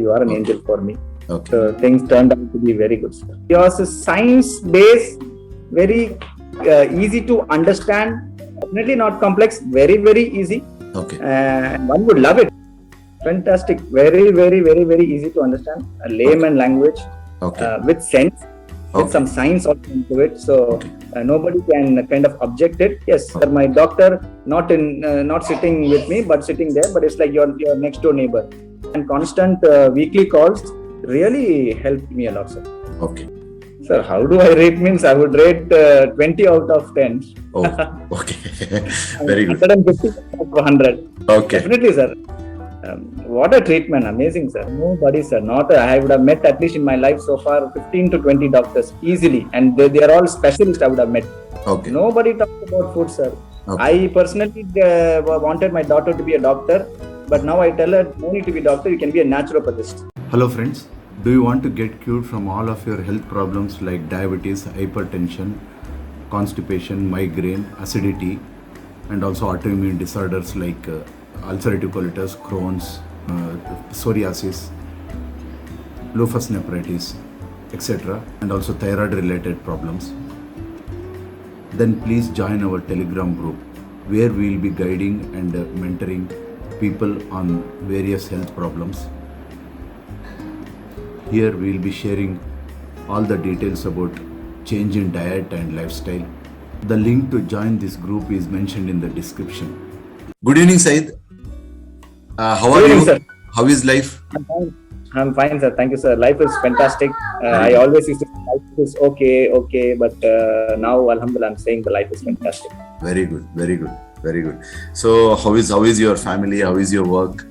You are an angel for me. Okay. So things turned out to be very good, sir. Yours is science-based, very easy to understand. Definitely not complex. Very, very easy. Okay. One would love it. Fantastic. Very, very, very, very easy to understand. A layman language with sense, with some science also into it. So nobody can kind of object it. Yes, sir, my doctor, not sitting with me, but sitting there. But it's like your next door neighbor. And constant weekly calls really helped me a lot, sir. Okay. Sir, how do I rate? Means I would rate 20 out of 10. Oh, okay. Very good. 150 out of 100. Okay. Definitely, sir. What a treatment. Amazing, sir. Nobody, sir. I would have met at least in my life so far 15 to 20 doctors easily. And they are all specialists I would have met. Okay. Nobody talks about food, sir. Okay. I personally wanted my daughter to be a doctor. But now I tell her, no need to be a doctor. You can be a naturopathist. Hello friends. Do you want to get cured from all of your health problems like diabetes, hypertension, constipation, migraine, acidity, and also autoimmune disorders like Ulcerative Colitis, Crohn's, psoriasis, lupus nephritis, etc., and also thyroid related problems? Then please join our Telegram group where we will be guiding and mentoring people on various health problems. Here we will be sharing all the details about change in diet and lifestyle. The link to join this group is mentioned in the description. Good evening, Said. How are you? Sir. How is life? I'm fine, sir. Thank you, sir. Life is fantastic. I always used to say life is okay, but now, alhamdulillah, I'm saying the life is fantastic. Very good, very good, very good. So, how is your family? How is your work?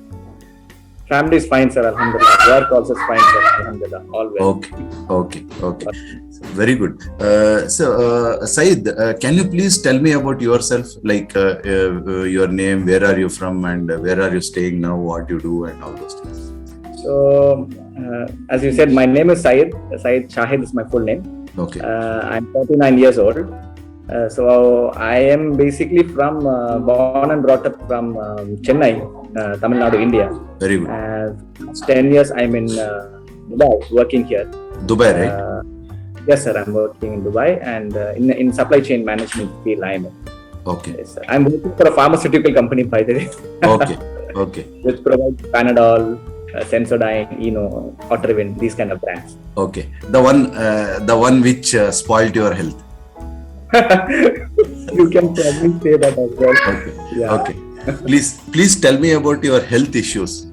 Family is fine, sir. Alhamdulillah. Work also is fine, sir. Alhamdulillah. All well. Okay. Very good. Said, can you please tell me about yourself? Like your name, where are you from, and where are you staying now? What you do, and all those things. So, as you said, my name is Syed. Syed Shahid is my full name. Okay. I'm 39 years old. So I am basically from born and brought up from Chennai, Tamil Nadu, India. Very good. 10 years I'm in Dubai, working here. Dubai, right? Yes, sir. I'm working in Dubai and in supply chain management field I'm in. Okay. Yes, sir. I'm working for a pharmaceutical company, by the way. Okay. Which provides Panadol, Sensodyne, Otrivin, these kind of brands. Okay. The one which spoiled your health. You can probably say that as well. Okay. Yeah. Okay. Please tell me about your health issues.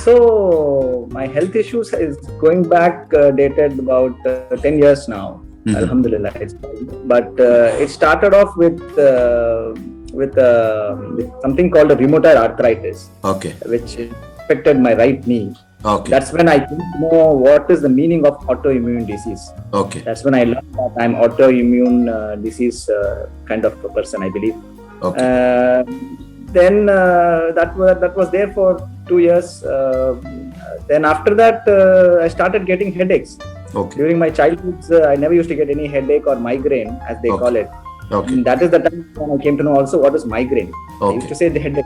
So my health issues is going back dated about 10 years now. Mm-hmm. Alhamdulillah, it's fine. But it started off with something called a rheumatoid arthritis. Okay. Which affected my right knee. Okay. That's when I came to know what is the meaning of autoimmune disease. Okay. That's when I learned that I'm autoimmune disease kind of a person, I believe. Okay. Then that was there for 2 years. Then after that, I started getting headaches. Okay. During my childhood, I never used to get any headache or migraine, as they call it. Okay. And that is the time when I came to know also what is migraine. Okay. I used to say the headache.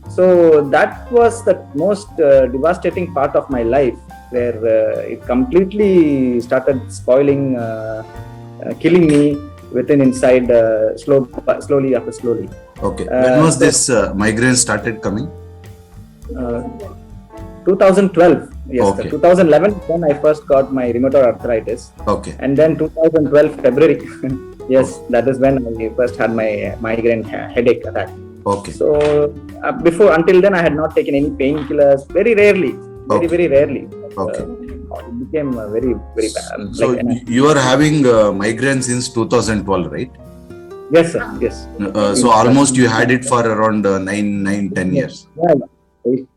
So that was the most devastating part of my life, where it completely started spoiling, killing me within inside, slowly after slowly. Okay. When was this migraine started coming? 2012. Yes, okay. 2011 when I first got my rheumatoid arthritis. Okay. And then 2012 February. Yes, that is when I first had my migraine headache attack. Okay. So until then I had not taken any painkillers, very rarely. Very rarely. Okay. It became very bad. So you are having migraine since 2012, right? Yes, sir. Yes. So almost you had it for around 9-10 years. Yeah.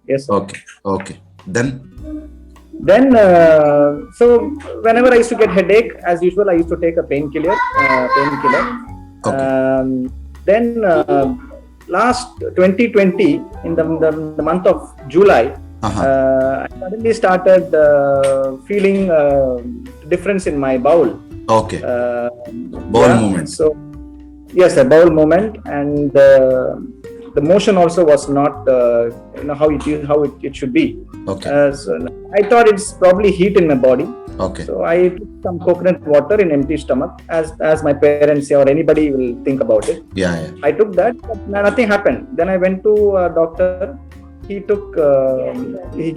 Yes. Okay. Then so whenever I used to get headache, as usual, I used to take a painkiller. Okay. Then last 2020, in the month of July, I suddenly started feeling difference in my bowel. Okay. Bowel movement. So yes, a bowel movement, and the the motion also was not how it should be. Okay. So I thought it's probably heat in my body. Okay. So I took some coconut water in empty stomach, as my parents say, or anybody will think about it. Yeah. I took that, but nothing happened. Then I went to a doctor. He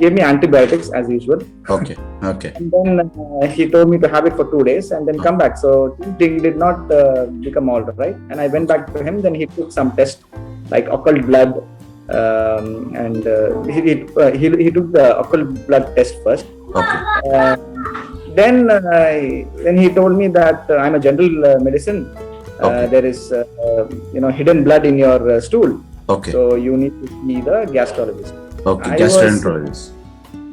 gave me antibiotics as usual. Okay. And then he told me to have it for 2 days and then come back. So things did not become all right. And I went back to him. Then he took some tests like occult blood, and he took the occult blood test first. Okay. Then he told me that I'm a general medicine. Okay. There is hidden blood in your stool. Okay. So you need to see the gastrologist. Okay. Gastroenterologist.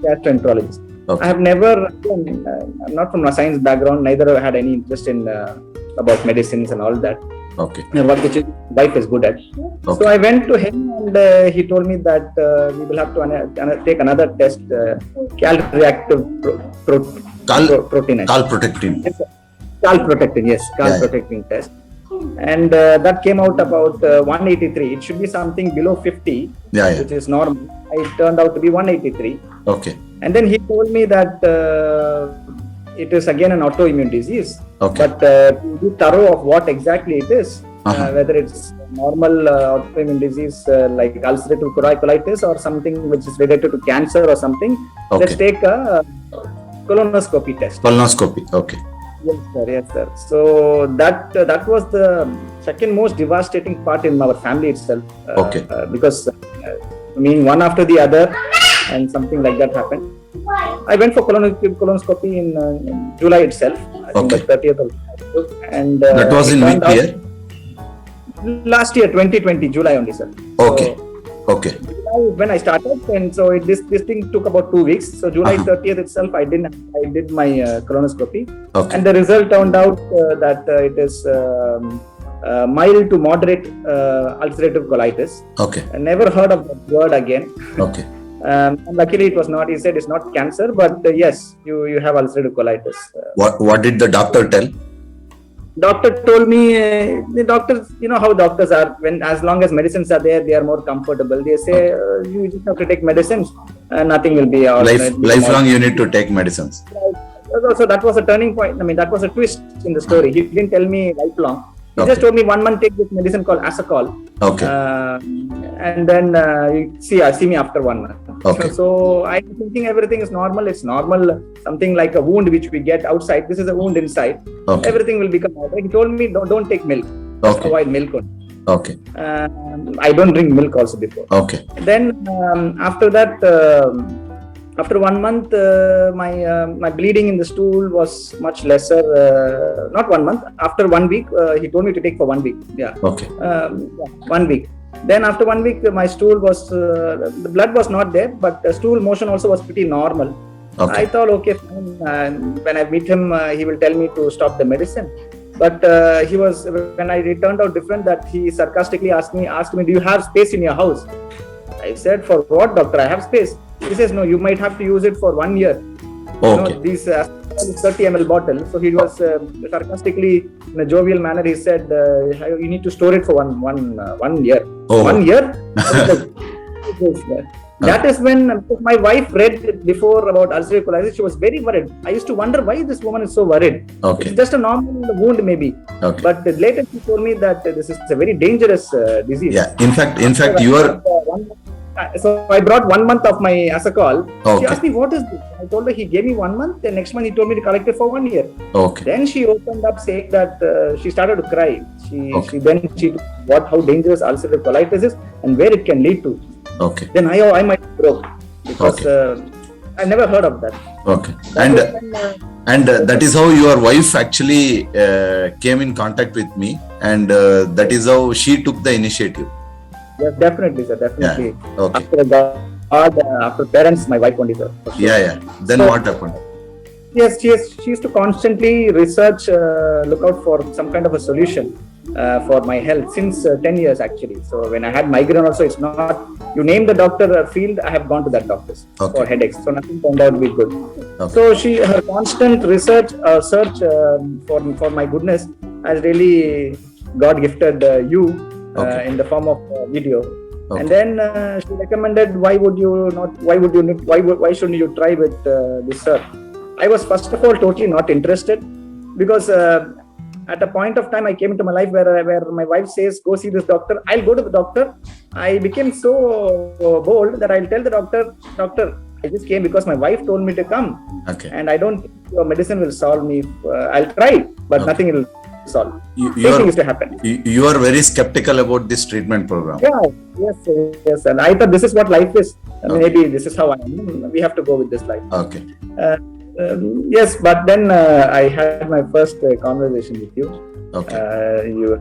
Gastroenterologist. Okay. I have never, I'm not from a science background, neither had any interest in about medicines and all that. Okay. What which wife is good at. Okay. So I went to him and he told me that we will have to take another test, cal-reactive protein. Calprotectin. Calprotectin, yes, calprotectin test. And that came out about 183. It should be something below 50, which is normal. It turned out to be 183. Okay. And then he told me that it is again an autoimmune disease. Okay. But to be thorough of what exactly it is, whether it's normal autoimmune disease like ulcerative colitis or something which is related to cancer or something, let's take a colonoscopy test. Colonoscopy. Okay. Yes, sir. So that was the second most devastating part in our family itself. Okay. Because one after the other, and something like that happened. I went for colonoscopy in July itself. I think the 30th of July. And that was in which year? Last year, 2020, July only, sir. Okay. Okay. July when I started, and so this thing took about 2 weeks. So July 30th itself, I did my colonoscopy, and the result turned out that it is mild to moderate ulcerative colitis. Okay. I never heard of that word again. Okay. And luckily it was not. He said it's not cancer, but yes, you have ulcerative colitis. What did the doctor tell? Doctor told me, the doctors, how doctors are, as long as medicines are there, they are more comfortable. They say you just have to take medicines and nothing will be all right. Lifelong you need to take medicines. So that was a turning point. That was a twist in the story. He didn't tell me lifelong. He just told me 1 month take this medicine called Acc No. Okay. And then you see me after 1 month. Okay. So I'm thinking everything is normal. It's normal. Something like a wound which we get outside. This is a wound inside. Okay. Everything will become all right. He told me don't take milk. Okay. Avoid milk only. Okay. I don't drink milk also before. Okay. Then after that, after 1 month, my bleeding in the stool was much lesser. Not 1 month. After 1 week, he told me to take for 1 week. Yeah. Okay. 1 week. Then after 1 week, my stool was the blood was not there, but the stool motion also was pretty normal. Okay. I thought, okay, fine. When I meet him, he will tell me to stop the medicine. But when I turned out different, that he sarcastically asked me, do you have space in your house? I said, for what, doctor? I have space. He says, no, you might have to use it for 1 year. Okay. These 30 ml bottle. So he was sarcastically, in a jovial manner, he said, you need to store it for one year. Oh. 1 year? That is when my wife read before about ulcerative colitis. She was very worried. I used to wonder why this woman is so worried. Okay. It's just a normal wound maybe. Okay. But later she told me that this is a very dangerous disease. Yeah. In fact, you are. So I brought 1 month of my Acc No. Okay. She asked me, what is this? I told her he gave me 1 month. Then next month he told me to collect it for 1 year. Okay. Then she opened up saying that she started to cry. She took how dangerous ulcerative colitis is and where it can lead to. Okay. Then I might broke because I never heard of that. Okay. And that is how your wife actually came in contact with me, and that is how she took the initiative. Yes, definitely, sir. Definitely. Yeah. Okay. After parents, my wife only, sir. Sure. Yeah. Then what happened? Yes, she used to constantly research, look out for some kind of a solution for my health since 10 years actually. So when I had migraine also, it's not, you name the doctor field, I have gone to that doctor's for headaches. So nothing turned out to be good. Okay. So her constant research, search for my goodness has really God gifted you in the form of video. And then she recommended, why shouldn't you try with this, sir? I was first of all totally not interested, because at a point of time I came into my life where my wife says, go see this doctor. I'll go to the doctor. I became so bold that I'll tell the doctor, I just came because my wife told me to come. Okay. And I don't think your medicine will solve me. I'll try, but nothing will solve. Nothing is to happen. You are very skeptical about this treatment program. Yeah, yes. And I thought this is what life is. Maybe this is how I am. We have to go with this life. Okay. Yes, but then I had my first conversation with you. Okay. You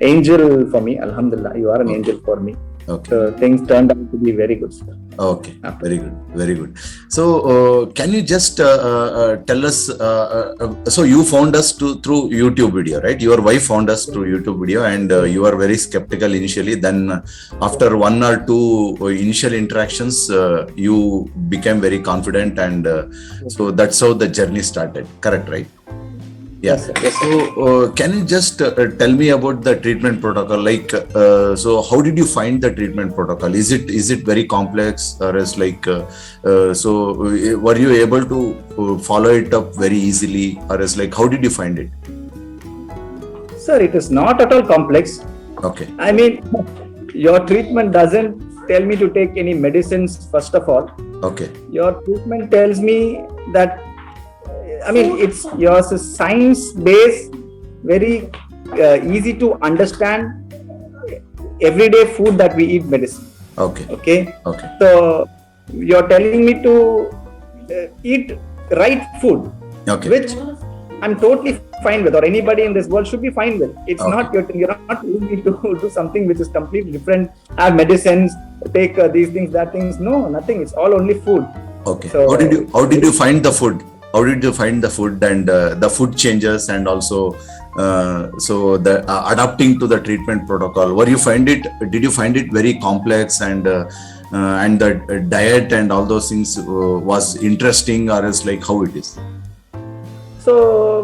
angel for me, Alhamdulillah. You are an angel for me. Okay. So things turned out to be very good, sir. Okay, very good. So can you just tell us, so you found us through YouTube video, right? Your wife found us through YouTube video, and you were very skeptical initially. Then after 1 or 2 initial interactions, you became very confident, and so that's how the journey started, correct, right? Yeah. Yes, so can you just tell me about the treatment protocol? Like, so how did you find the treatment protocol? Is it very complex, or is like, so were you able to follow it up very easily, or is like, how did you find it? Sir, it is not at all complex. Okay. I mean, your treatment doesn't tell me to take any medicines, first of all. Okay. Your treatment tells me that, I mean, it's yours is science-based, very easy to understand, everyday food that we eat medicine. Okay. So you're telling me to eat right food, which I'm totally fine with, or anybody in this world should be fine with. It's not, you're not telling me to do something which is completely different, have medicines, take these things, that things. No, nothing. It's all only food. Okay. So how did you find the food? How did you find the food, and the food changes, and also so the adapting to the treatment protocol? Did you find it very complex, and the diet and all those things was interesting, or is like how it is? So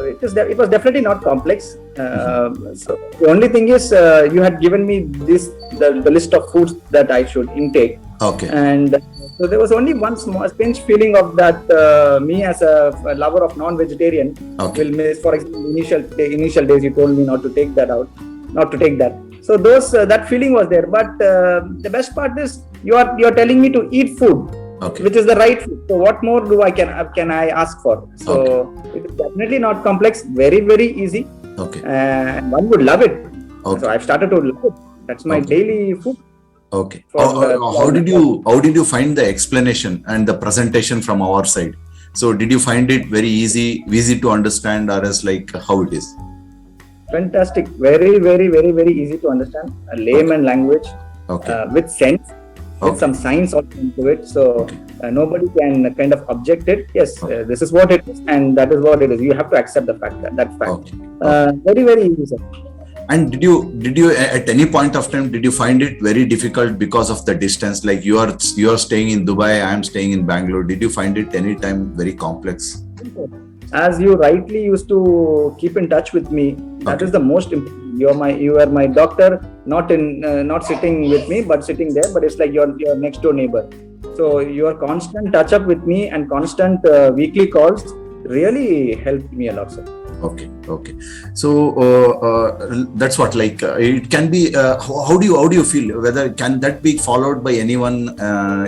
it was definitely not complex. So the only thing is, you had given me the list of foods that I should intake. Okay. And so there was only one small pinch feeling of that, me as a lover of non-vegetarian will miss. For example, initial days you told me not to take that. So that feeling was there. But the best part is you are telling me to eat food, which is the right food. So what more can I ask for? So it is definitely not complex. Very, very easy. Okay. And one would love it. So I've started to love it. That's my daily food. Okay. How did you find the explanation and the presentation from our side? So did you find it very easy to understand, or is like how it is? Fantastic. Very, very, very, very easy to understand. A layman language, with sense, with some science also into it. So nobody can kind of object it. Yes, this is what it is, and that is what it is. You have to accept the fact that fact. Very, very easy, sir. And did you at any point of time did you find it very difficult because of the distance? Like you are staying in Dubai, I am staying in Bangalore. Did you find it any time very complex? As you rightly used to keep in touch with me, that is the most important. You are my doctor, not sitting with me, but sitting there. But it's like your next door neighbor. So your constant touch up with me and constant weekly calls really helped me a lot, sir. Okay. So that's what, like it can be. How do you feel? Whether can that be followed by anyone?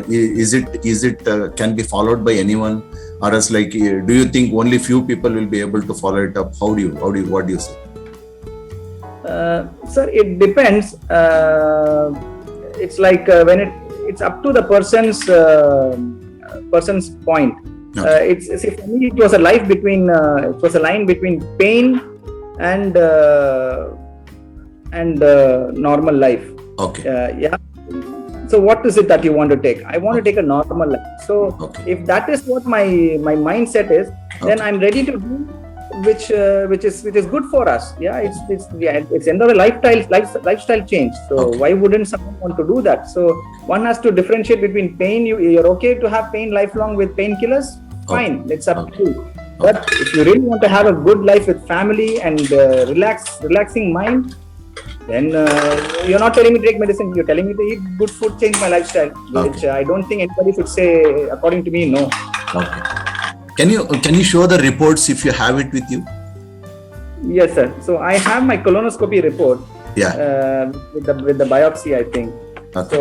Is it can be followed by anyone, or else like do you think only few people will be able to follow it up? What do you say? Sir, it depends. It's like when it's up to the person's point. See, for me, it was a line between pain and normal life. Okay. So what is it that you want to take? I want to take a normal life. So if that is what my mindset is, then I'm ready to do which is good for us. It's end of the lifestyle change. So why wouldn't someone want to do that? So one has to differentiate between pain. You're okay to have pain lifelong with painkillers. Fine, it's up to you. But if you really want to have a good life with family and relaxing mind, then you're not telling me to take medicine. You're telling me to eat good food, change my lifestyle, which I don't think anybody should say. According to me, no. Okay. Can you show the reports if you have it with you? Yes, sir. So I have my colonoscopy report. Yeah. With the biopsy, I think. Okay.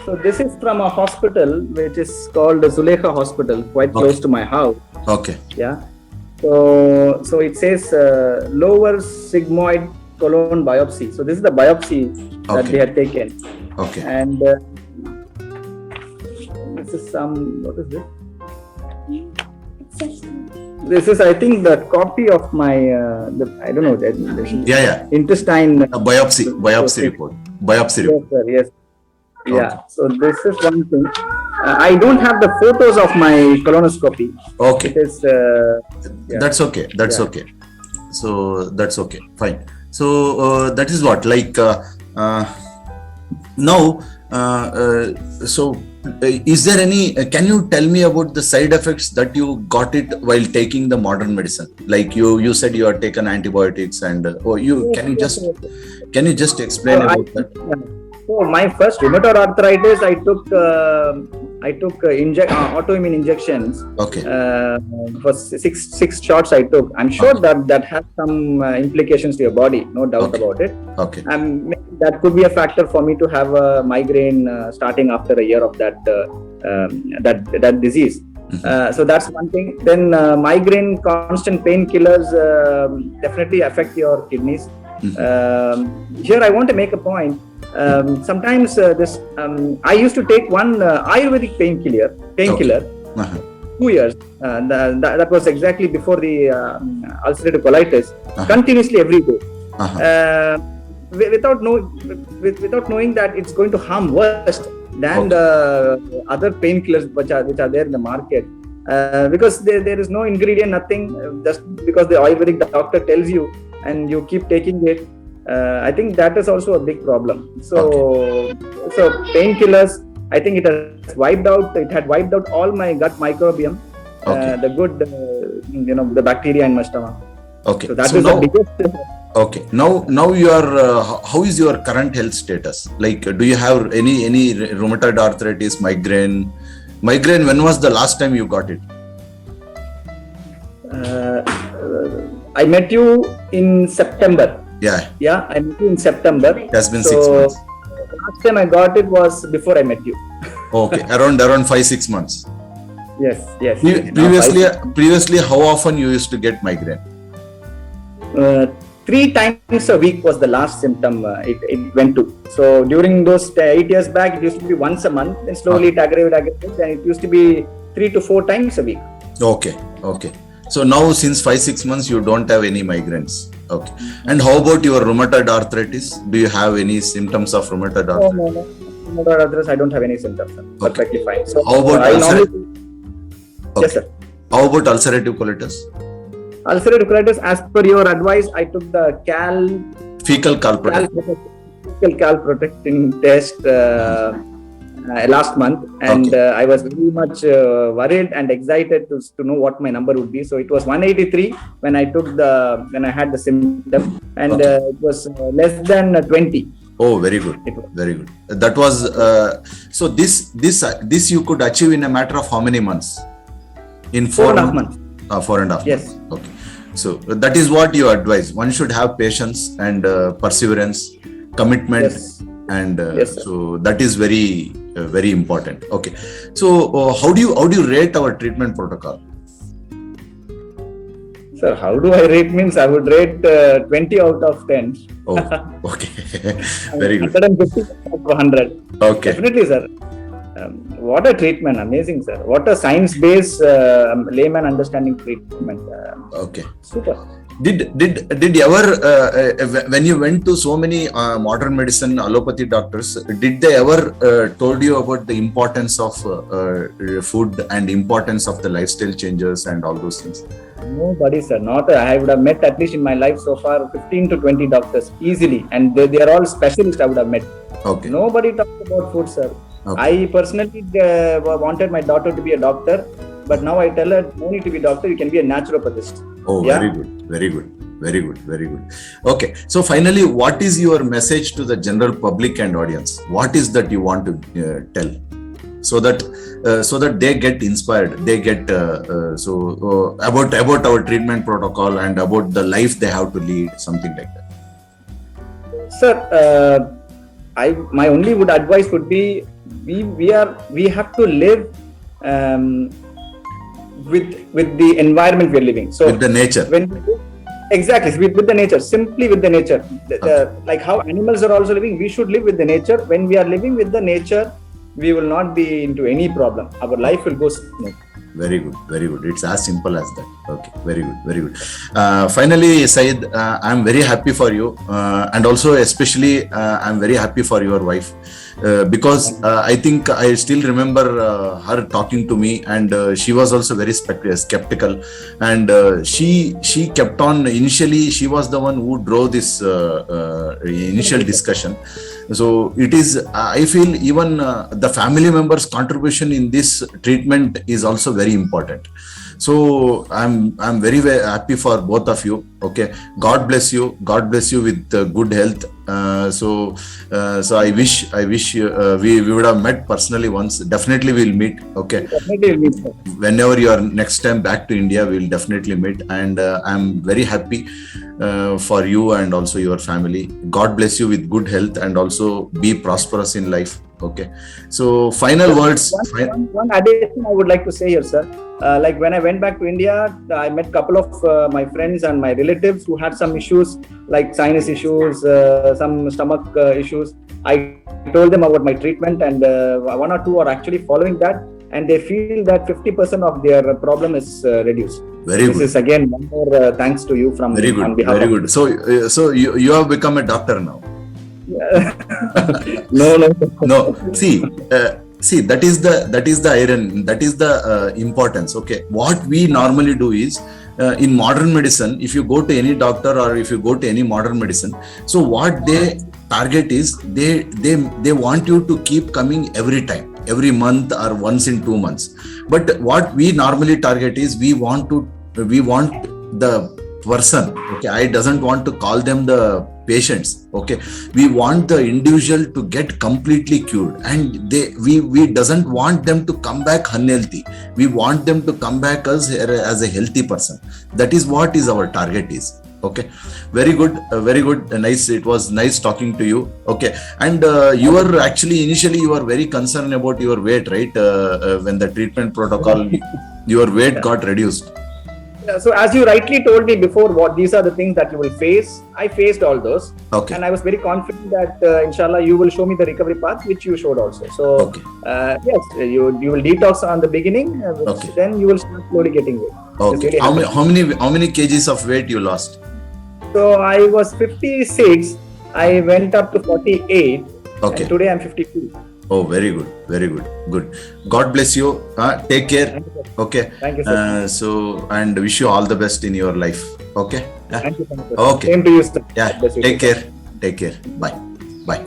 So this is from a hospital which is called Zulekha Hospital, quite close to my house. Okay. Yeah. So it says lower sigmoid colon biopsy. So this is the biopsy that they had taken. Okay. And this is what is this? This is, I think, the copy of my, I don't know, intestine. Biopsy report. Biopsy report. Yes, sir, yes. Yeah, so this is one thing. I don't have the photos of my colonoscopy. Okay. It is, That's okay. Okay. So that's okay. Fine. So that is what, like, now, is there any, can you tell me about the side effects that you got it while taking the modern medicine? Like you said you have taken antibiotics and, can you just explain about that? So my first rheumatoid arthritis, I took autoimmune injections. Okay. For six shots I took. I'm sure that has some implications to your body, no doubt about it. Okay. That could be a factor for me to have a migraine starting after a year of that disease. So that's one thing. Then migraine, constant painkillers definitely affect your kidneys. Here I want to make a point. Sometimes I used to take one Ayurvedic painkiller 2 years. That was exactly before the ulcerative colitis. Continuously every day, without knowing that it's going to harm worse than the other painkillers which are there in the market. Because there is no ingredient, nothing. Just because the Ayurvedic doctor tells you and you keep taking it. I think that is also a big problem. So painkillers, I think it had wiped out all my gut microbiome, the good, the bacteria in my stomach. Okay. So that is the biggest. Okay. Now you are, how is your current health status? Like, do you have any rheumatoid arthritis, migraine? Migraine, when was the last time you got it? I met you in September. Yeah, I met you in September. It has been 6 months. Last time I got it was before I met you. Okay, around 5-6 months. Yes. Previously, how often you used to get migraine? 3 times a week was the last symptom it went to. So during those 8 years back, it used to be once a month. Then slowly it aggravated, and it used to be 3 to 4 times a week. Okay. So now since 5-6 months, you don't have any migraines. Okay. And how about your rheumatoid arthritis? Do you have any symptoms of rheumatoid arthritis? No. Rheumatoid arthritis, I don't have any symptoms. Perfectly fine. So how about Yes, sir. How about ulcerative colitis? Ulcerative colitis, as per your advice, I took the fecal calprotectin test last month, and I was very much worried and excited to know what my number would be. So it was 183 when I had the symptom, and it was less than 20. Oh, very good. That was so this you could achieve in a matter of how many months? In 4.5 months. 4.5 yes. months. Okay. So that is what you advise. One should have patience and perseverance, commitment. Yes. And yes, so that is very important. Okay. So how do you rate our treatment protocol? Sir, how do I rate? Means I would rate 20 out of 10. Oh, okay. Very good. 150 out of 100. Okay. Definitely, sir. What a treatment. Amazing, sir. What a science-based layman understanding treatment. Okay. Super. Did you ever, when you went to so many modern medicine allopathy doctors, did they ever told you about the importance of food and importance of the lifestyle changes and all those things? Nobody, sir. I would have met, at least in my life so far, 15 to 20 doctors easily, and they are all specialists I would have met. Okay. Nobody talked about food, sir. Okay. I personally wanted my daughter to be a doctor, But now I tell her, no need to be a doctor, you can be a naturopathist. Oh, Yeah? very good, very good, very good, very good. Okay, so finally, what is your message to the general public and audience? What is that you want to tell, so that they get inspired, they get about our treatment protocol and about the life they have to lead, something like that. Sir, my only advice would be we have to live with the environment we're living. So with the nature. Exactly, with the nature, simply with the nature. Like how animals are also living, we should live with the nature. When we are living with the nature, we will not be into any problem. Our life will go smooth. Very good, very good. It's as simple as that. Okay, very good, very good. Finally, Syed, I'm very happy for you, and also especially I'm very happy for your wife, because I think I still remember her talking to me, and she was also very skeptical, and she kept on. Initially, she was the one who drove this initial discussion. So it is, I feel even the family members' contribution in this treatment is also very important. So I'm very, very happy for both of you. Okay, God bless you. God bless you with good health. So I wish we would have met personally once. Definitely we'll meet. Okay. Definitely we'll meet. Whenever you are next time back to India, we'll definitely meet. And I'm very happy for you and also your family. God bless you with good health and also be prosperous in life. Okay. So final words. One addition I would like to say here, sir. Like when I went back to India, I met a couple of my friends and my relatives who had some issues like sinus issues, some stomach issues. I told them about my treatment, and one or two are actually following that, and they feel that 50% of their problem is reduced. Very good. This is again one more thanks to you from very good. On behalf very of good. So you have become a doctor now. No. See, that is the iron, that is the importance. Okay, what we normally do is in modern medicine, if you go to any doctor or if you go to any modern medicine, so what they target is they want you to keep coming every time, every month or once in 2 months. But what we normally target is we want the person. Okay, I doesn't want to call them the patients. Okay, we want the individual to get completely cured, and we doesn't want them to come back unhealthy. We want them to come back as a healthy person. That is what is our target is. Okay, very good, nice. It was nice talking to you. Okay, and you were actually initially you were very concerned about your weight, right? When the treatment protocol, your weight got reduced. So as you rightly told me before, what these are the things that you will face. I faced all those, okay, and I was very confident that inshallah you will show me the recovery path, which you showed also. So okay. Yes, you will detox on the beginning, Okay. then you will start slowly getting weight. Okay. Really how many kgs of weight you lost? So I was 56. I went up to 48. Okay. And today I'm 52. Oh, very good. Good. God bless you. Take care. Okay. Thank you, sir. And wish you all the best in your life. Okay. Yeah. Thank you so much, sir. Okay. Same to you, sir. Yeah. God bless you. Take care. Take care. Bye. Bye.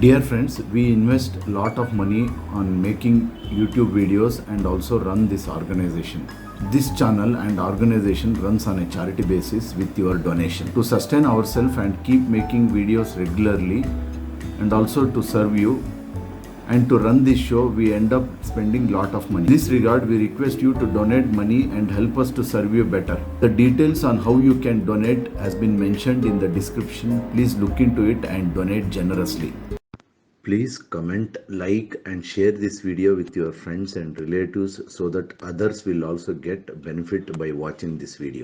Dear friends, we invest a lot of money on making YouTube videos and also run this organization. This channel and organization runs on a charity basis with your donation. To sustain ourselves and keep making videos regularly and also to serve you and to run this show, we end up spending a lot of money. In this regard, we request you to donate money and help us to serve you better. The details on how you can donate has been mentioned in the description. Please look into it and donate generously. Please comment, like and share this video with your friends and relatives so that others will also get benefit by watching this video.